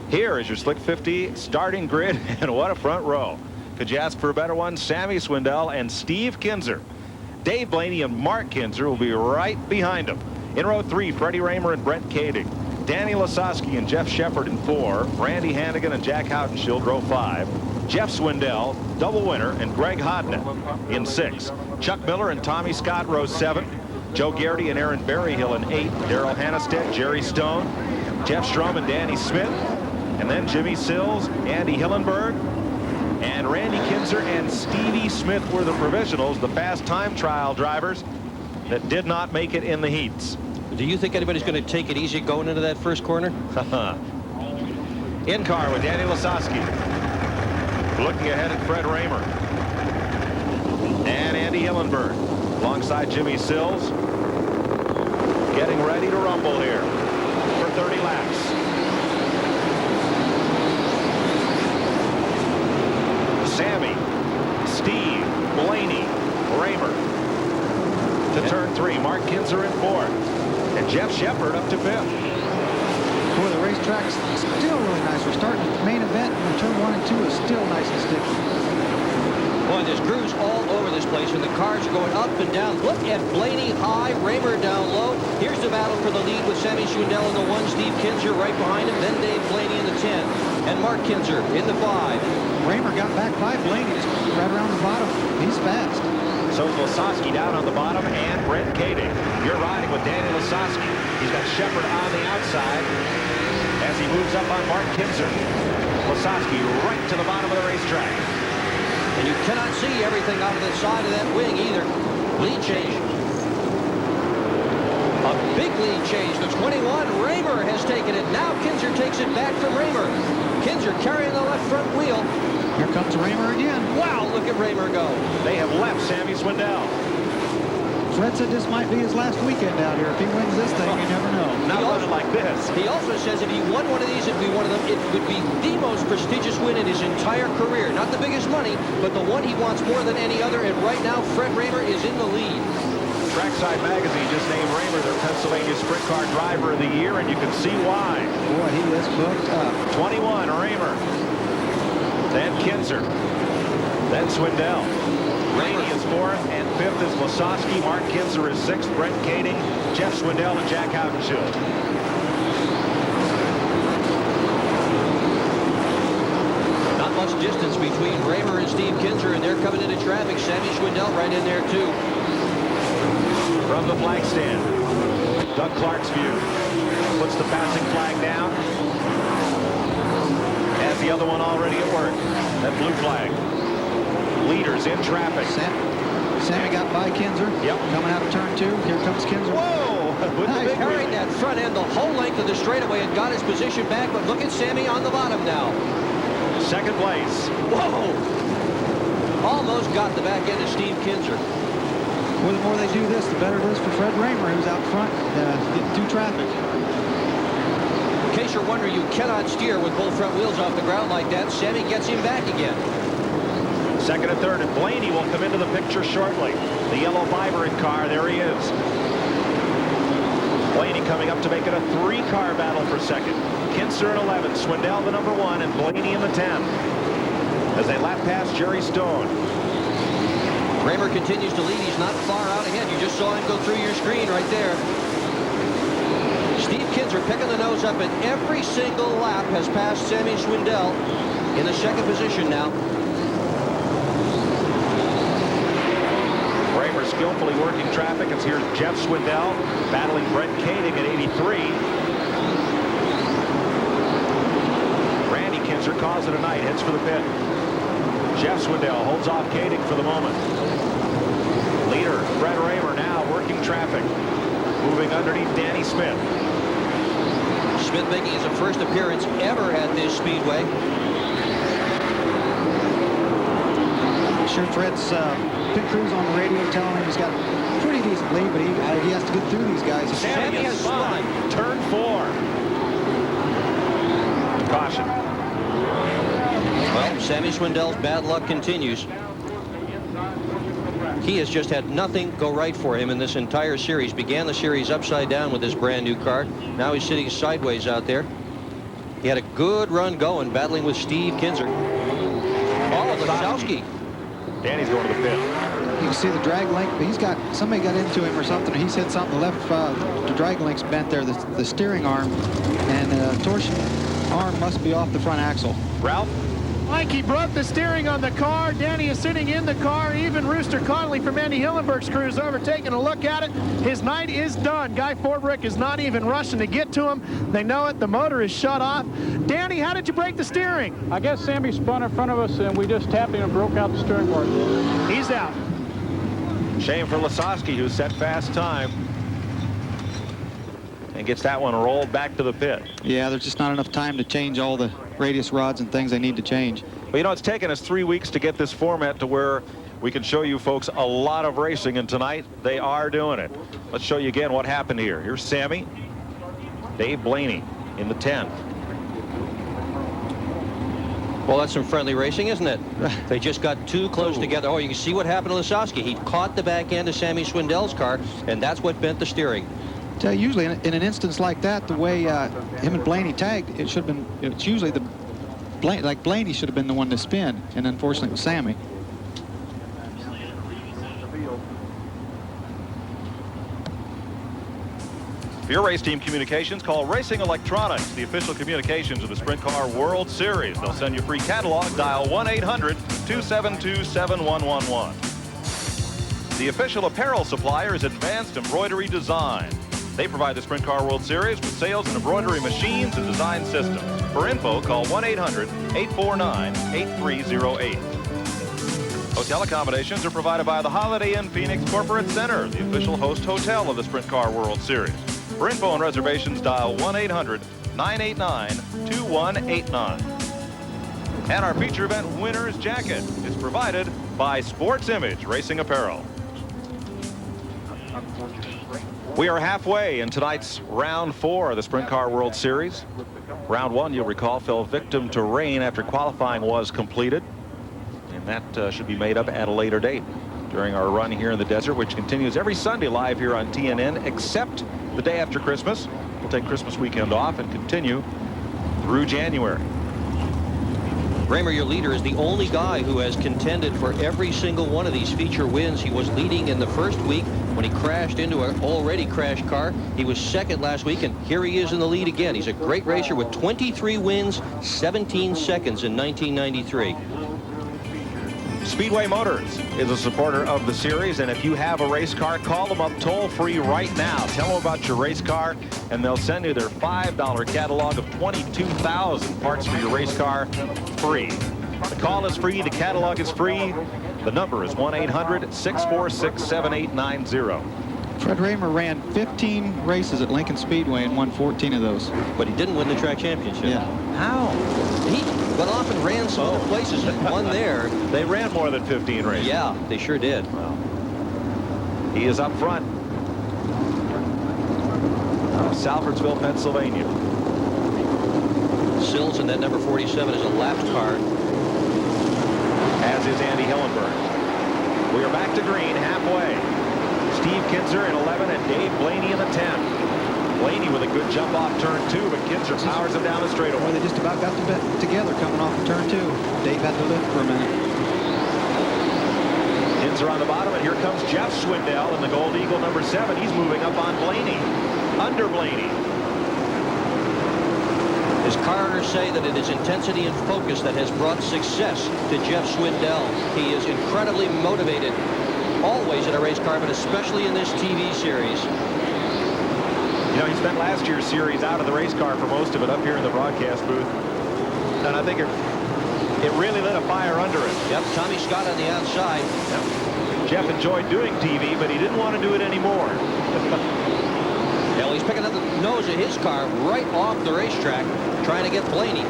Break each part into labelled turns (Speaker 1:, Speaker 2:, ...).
Speaker 1: Here is your Slick 50 starting grid, and what a front row. Could you ask for a better one? Sammy Swindell and Steve Kinser. Dave Blaney and Mark Kinser will be right behind him. In row 3, Freddie RAHMER and Brent Kading. Danny Lasosky and Jeff Shepard in 4. Randy Hannigan and Jack Haudenschild, row 5. Jeff Swindell, double winner, and Greg HODNETT in 6. Chuck Miller and Tommy Scott, row 7. Joe Garrity and Aaron Berryhill in 8. Daryl Hannestedt, Jerry Stone, Jeff Strom and Danny Smith. And then Jimmy Sills, Andy Hillenberg, and Randy Kinser and Stevie Smith were the provisionals, the fast time trial drivers that did not make it in the heats.
Speaker 2: Do you think anybody's going to take it easy going into that first corner?
Speaker 1: In car with Danny Lasosky. Looking ahead at Fred RAHMER. And Andy Hillenberg alongside Jimmy Sills. Getting ready to rumble here for 30 laps. Sammy, Steve, Blaney, RAHMER to turn 3. Mark Kinser in 4th. And Jeff Shepard up to 5th.
Speaker 3: Boy, the racetrack's still really nice. We're starting the main event, and turn 1 and 2 is still nice and sticky.
Speaker 2: Boy, there's grooves all over this place, and the cars are going up and down. Look at Blaney high, RAHMER down low. Here's the battle for the lead with Sammy Swindell in the 1, Steve Kinser right behind him, then Dave Blaney in the 10, and Mark Kinser in the 5.
Speaker 3: RAHMER got back by Blaney, just right around the bottom. He's fast.
Speaker 1: So is Lasosky down on the bottom, and Brent Kading. You're riding with Danny Lasosky. He's got Shepard on the outside as he moves up on Mark Kinser. Lasosky right to the bottom of the racetrack.
Speaker 2: And you cannot see everything out of the side of that wing either. Lead change. A big lead change. The 21, RAHMER has taken it. Now Kinser takes it back from RAHMER. Kinser carrying the left front wheel.
Speaker 3: Here comes RAHMER again.
Speaker 2: Wow, look at RAHMER go.
Speaker 1: They have left Sammy Swindell.
Speaker 3: Fred said this might be his last weekend out here. If he wins this thing, you never know.
Speaker 1: Not running like this.
Speaker 2: He also says if he won one of these, it'd be one of them. It would be the most prestigious win in his entire career. Not the biggest money, but the one he wants more than any other. And right now, Fred RAHMER is in the lead.
Speaker 1: Trackside Magazine just named RAHMER their Pennsylvania Sprint Car Driver of the Year, and you can see why.
Speaker 3: Boy, he is booked up.
Speaker 1: 21, RAHMER. Then Kinser. Then Swindell. Blaney is 4th, and 5th is Lasosky. Mark Kinser is 6th. Brent Kading, Jeff Swindell, and Jack Haudenschild.
Speaker 2: Not much distance between RAHMER and Steve Kinser, and they're coming into traffic. Sammy Swindell right in there, too.
Speaker 1: From the flag stand, Doug Clark's view. Puts the passing flag down. Has the other one already at work. That blue flag. Leaders in traffic.
Speaker 3: Sammy got by Kinser.
Speaker 1: Yep.
Speaker 3: Coming out of turn 2. Here comes Kinser.
Speaker 1: Whoa! With the big
Speaker 2: Carrying that front end the whole length of the straightaway and got his position back, but look at Sammy on the bottom now.
Speaker 1: 2nd place.
Speaker 2: Whoa! Almost got the back end of Steve Kinser.
Speaker 3: Well, the more they do this, the better it is for Fred RAHMER, who's out front getting through traffic.
Speaker 2: In case you're wondering, you cannot steer with both front wheels off the ground like that. Sammy gets him back again.
Speaker 1: 2nd and 3rd, and Blaney will come into the picture shortly. The yellow vibrant car, there he is. Blaney coming up to make it a 3-car battle for 2nd. Kinser in 11, Swindell the number 1, and Blaney in the 10. As they lap past Jerry Stone.
Speaker 2: RAHMER continues to lead. He's not far out ahead. You just saw him go through your screen right there. Steve Kinser picking the nose up, and every single lap has passed Sammy Swindell in the 2nd position now.
Speaker 1: RAHMER skillfully working traffic as here's Jeff Swindell battling Brent Kading at 83. Randy Kinser calls it a night, heads for the pit. Jeff Swindell holds off Kading for the moment. Leader Fred RAHMER now working traffic, moving underneath Danny Smith.
Speaker 2: Smith making his first appearance ever at this speedway.
Speaker 3: Sure, Fred's pit crews on the radio telling him he's got a pretty decent lead, but he has to get through these guys.
Speaker 1: Sammy has spun. Turn 4. Caution.
Speaker 2: Well, Sammy Swindell's bad luck continues. He has just had nothing go right for him in this entire series. Began the series upside down with his brand new car. Now he's sitting sideways out there. He had a good run going, battling with Steve Kinser. Oh, LASOSKI.
Speaker 1: Danny's going to the pit.
Speaker 3: You can see the drag link, but somebody got into him or something. He's hit something. The left, the drag link's bent there, the steering arm, and the torsion arm must be off the front axle.
Speaker 1: Ralph?
Speaker 4: Mike, he broke the steering on the car. Danny is sitting in the car. Even Rooster Connolly from Andy Hillenberg's crew is over taking a look at it. His night is done. Guy Forbrick is not even rushing to get to him. They know it. The motor is shut off. Danny, how did you break the steering?
Speaker 5: I guess Sammy spun in front of us, and we just tapped him and broke out the steering part.
Speaker 4: He's out.
Speaker 1: Shame for LASOSKI, who set fast time and gets that one rolled back to the pit.
Speaker 3: Yeah, there's just not enough time to change all the radius rods and things they need to change.
Speaker 1: Well, you know, it's taken us 3 weeks to get this format to where we can show you folks a lot of racing, and tonight they are doing it. Let's show you again what happened here. Here's Sammy, Dave Blaney in the 10.
Speaker 2: Well, that's some friendly racing, isn't it? They just got too close together. Oh, you can see what happened to LASOSKI. He caught the back end of Sammy Swindell's car, and that's what bent the steering.
Speaker 3: Tell you, usually in an instance like that, the way him and Blaney tagged, it should have been. It's usually like Blaney should have been the one to spin, and unfortunately it was Sammy.
Speaker 1: For your race team communications, call Racing Electronics, the official communications of the Sprint Car World Series. They'll send you a free catalog. Dial 1-800-272-7111. The official apparel supplier is Advanced Embroidery Design. They provide the Sprint Car World Series with sales and embroidery machines and design systems. For info, call 1-800-849-8308. Hotel accommodations are provided by the Holiday Inn Phoenix Corporate Center, the official host hotel of the Sprint Car World Series. For info and reservations, dial 1-800-989-2189. And our feature event winner's jacket is provided by Sports Image Racing Apparel. We are halfway in tonight's round 4 of the Sprint Car World Series. Round 1, you'll recall, fell victim to rain after qualifying was completed. And that should be made up at a later date during our run here in the desert, which continues every Sunday live here on TNN, except the day after Christmas. We'll take Christmas weekend off and continue through January.
Speaker 2: Rahmer, your leader, is the only guy who has contended for every single one of these feature wins. He was leading in the first week when he crashed into an already crashed car. He was second last week, and here he is in the lead again. He's a great racer with 23 wins, 17 seconds in 1993.
Speaker 1: Speedway Motors is a supporter of the series, and if you have a race car, call them up toll-free right now. Tell them about your race car, and they'll send you their $5 catalog of 22,000 parts for your race car free. The call is free. The catalog is free. The number is 1-800-646-7890.
Speaker 3: Fred Rahmer ran 15 races at Lincoln Speedway and won 14 of those.
Speaker 2: But he didn't win the track championship.
Speaker 3: Yeah.
Speaker 2: How? He went off and ran some other places and won there.
Speaker 1: They ran more than 15 races.
Speaker 2: Yeah, they sure did.
Speaker 1: Well, he is up front. Salfordsville, Pennsylvania.
Speaker 2: Sills in that number 47 is a lapped car.
Speaker 1: As is Andy Hillenberg. We are back to green halfway. Steve Kinser in 11 and Dave Blaney in the 10. Blaney with a good jump off turn 2, but Kinser powers him down the straightaway.
Speaker 3: Well, they just about got together coming off of turn 2. Dave had to lift for a minute.
Speaker 1: Kinser on the bottom, and here comes Jeff Swindell in the Gold Eagle number 7. He's moving up on Blaney. Under Blaney.
Speaker 2: His car owners say that it is intensity and focus that has brought success to Jeff Swindell. He is incredibly motivated, always in a race car, but especially in this TV series.
Speaker 1: You know, he spent last year's series out of the race car for most of it up here in the broadcast booth. And I think it really lit a fire under it.
Speaker 2: Yep, Tommy Scott on the outside.
Speaker 1: Yep. Jeff enjoyed doing TV, but he didn't want to do it anymore.
Speaker 2: Well, he's picking up the nose of his car right off the racetrack, trying to get Blaney.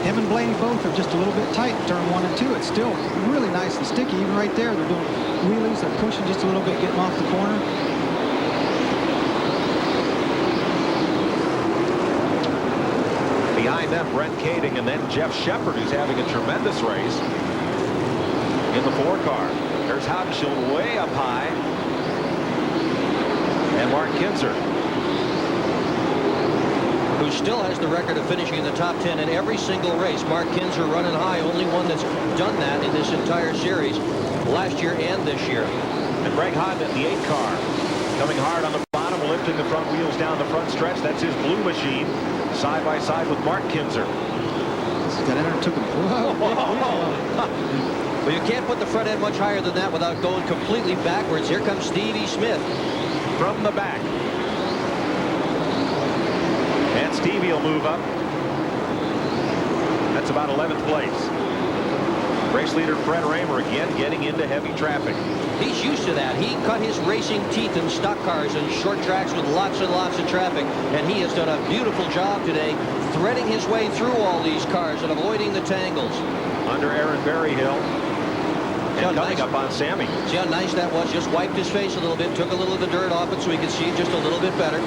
Speaker 3: Him and Blaney both are just a little bit tight in turn 1 and 2. It's still really nice and sticky. Even right there, they're doing wheelies. They're pushing just a little bit, getting off the corner.
Speaker 1: Behind them, Brent Kading, and then Jeff Shepard, who's having a tremendous race in the 4 car. There's Haudenschild way up high. And Mark Kinser.
Speaker 2: who still has the record of finishing in the top 10 in every single race. Mark Kinser running high, only one that's done that in this entire series, last year and this year.
Speaker 1: And Greg HODNETT, the 8 car, coming hard on the bottom, lifting the front wheels down the front stretch. That's his blue machine, side by side with Mark Kinser.
Speaker 3: Got in there and took him.
Speaker 2: Well, you can't put the front end much higher than that without going completely backwards. Here comes Stevie Smith
Speaker 1: from the back. And Stevie will move up. That's about 11th place. Race leader Fred RAHMER again getting into heavy traffic.
Speaker 2: He's used to that. He cut his racing teeth in stock cars and short tracks with lots and lots of traffic, and he has done a beautiful job today threading his way through all these cars and avoiding the tangles.
Speaker 1: Under Aaron Berryhill. And coming up on Sammy.
Speaker 2: See how nice that was? Just wiped his face a little bit, took a little of the dirt off it so he could see just a little bit better.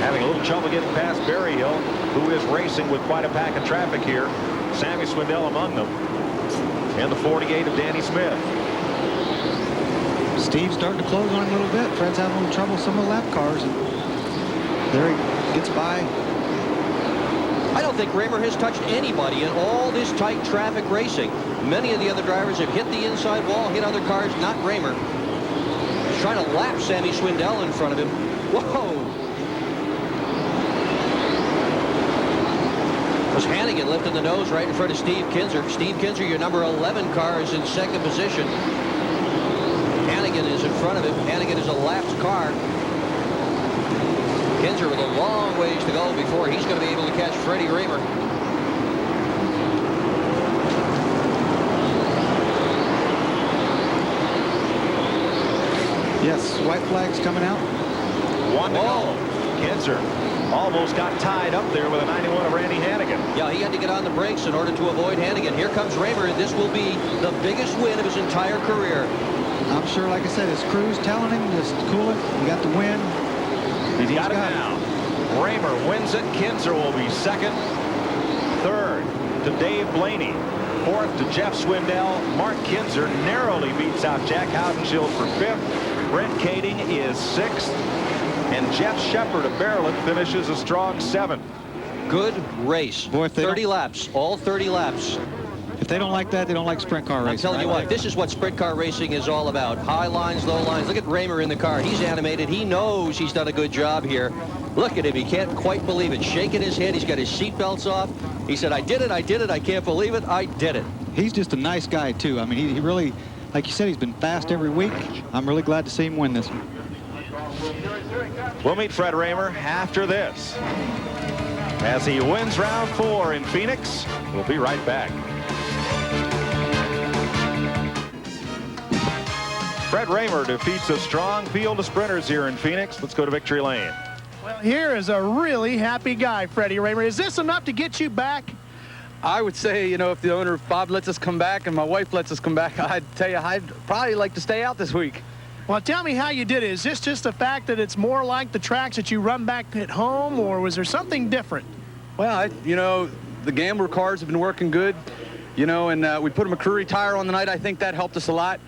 Speaker 1: Having a little trouble getting past Berryhill, who is racing with quite a pack of traffic here. Sammy Swindell among them. And the 48 of Danny Smith.
Speaker 3: Steve's starting to close on him a little bit. Fred's having a little trouble with some of the lap cars. And there he gets by.
Speaker 2: I don't think RAHMER has touched anybody in all this tight traffic racing. Many of the other drivers have hit the inside wall, hit other cars, not RAHMER. He's trying to lap Sammy Swindell in front of him. Whoa! Was Hannigan lifting the nose right in front of Steve Kinser. Steve Kinser, your number 11 car, is in second position. Hannigan is in front of him. Hannigan is a lapped car. Kinser with a long ways to go before he's going to be able to catch Freddie RAHMER.
Speaker 3: Yes, white flags coming out.
Speaker 1: One to go. Kinser almost got tied up there with a 91 of Randy Hannigan.
Speaker 2: Yeah, he had to get on the brakes in order to avoid Hannigan. Here comes RAHMER, and this will be the biggest win of his entire career.
Speaker 3: I'm sure, like I said, his crew's telling him, just cool it. You got the win.
Speaker 1: He's got it now. RAHMER wins it. Kinser will be second. Third to Dave Blaney. Fourth to Jeff Swindell. Mark Kinser narrowly beats out Jack Haudenschild for fifth. Brent Kading is sixth. And Jeff Shepard of Bartlett finishes a strong seventh.
Speaker 2: Good race.
Speaker 3: Boy,
Speaker 2: 30 laps, all 30 laps.
Speaker 3: If they don't like that, they don't like sprint car racing.
Speaker 2: I'm telling you what, this is what sprint car racing is all about. High lines, low lines. Look at RAHMER in the car. He's animated. He knows he's done a good job here. Look at him. He can't quite believe it. Shaking his head. He's got his seatbelts off. He said, I did it. I did it. I can't believe it. I did it.
Speaker 3: He's just a nice guy, too. I mean, he really, like you said, he's been fast every week. I'm really glad to see him win this one.
Speaker 1: We'll meet Fred RAHMER after this. As he wins round 4 in Phoenix, we'll be right back. Fred RAHMER defeats a strong field of sprinters here in Phoenix. Let's go to victory lane.
Speaker 4: Well, here is a really happy guy, Freddie RAHMER. Is this enough to get you back?
Speaker 5: I would say, you know, if the owner, Bob, lets us come back and my wife lets us come back, I'd tell you I'd probably like to stay out this week.
Speaker 4: Well, tell me how you did it. Is this just the fact that it's more like the tracks that you run back at home, or was there something different?
Speaker 5: Well, you know, the Gambler cars have been working good, you know, and we put a McCreary tire on the night. I think that helped us a lot.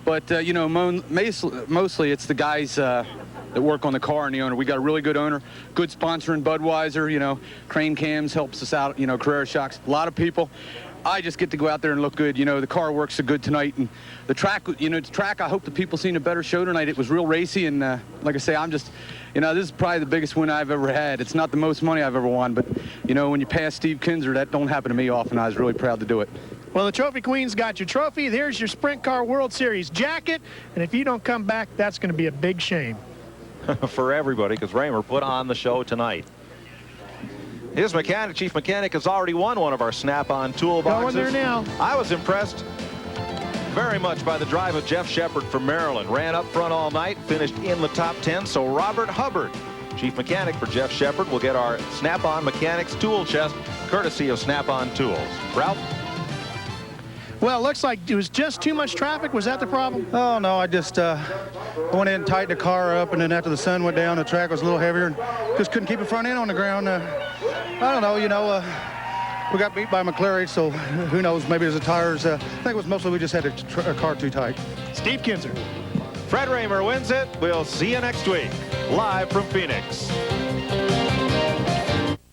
Speaker 5: But, you know, mostly it's the guys that work on the car and the owner. We got a really good owner, good sponsor in Budweiser, you know, Crane Cams helps us out, you know, Carrera Shocks, a lot of people. I just get to go out there and look good. You know, the car works so good tonight. And the track, you know, I hope the people seen a better show tonight. It was real racy. And like I say, I'm just, you know, this is probably the biggest win I've ever had. It's not the most money I've ever won. But, you know, when you pass Steve Kinser, that don't happen to me often. I was really proud to do it.
Speaker 4: Well, the Trophy Queen's got your trophy. There's your Sprint Car World Series jacket. And if you don't come back, that's going to be a big shame.
Speaker 1: For everybody, because RAHMER put on the show tonight. His mechanic, chief mechanic, has already won one of our snap-on toolboxes.
Speaker 4: Going there now.
Speaker 1: I was impressed very much by the drive of Jeff Shepard from Maryland. Ran up front all night, finished in the top 10. So Robert Hubbard, chief mechanic for Jeff Shepard, will get our Snap-on Mechanics tool chest, courtesy of Snap-on Tools. Ralph?
Speaker 4: Well, it looks like it was just too much traffic. Was that the problem?
Speaker 6: Oh, no, I just went in and tightened the car up, and then after the sun went down, the track was a little heavier, and just couldn't keep the front end on the ground. I don't know, you know, we got beat by McCleary, so who knows, maybe it was the tires. I think it was mostly we just had a car too tight.
Speaker 4: Steve Kinser.
Speaker 1: Fred RAHMER wins it. We'll see you next week, live from Phoenix.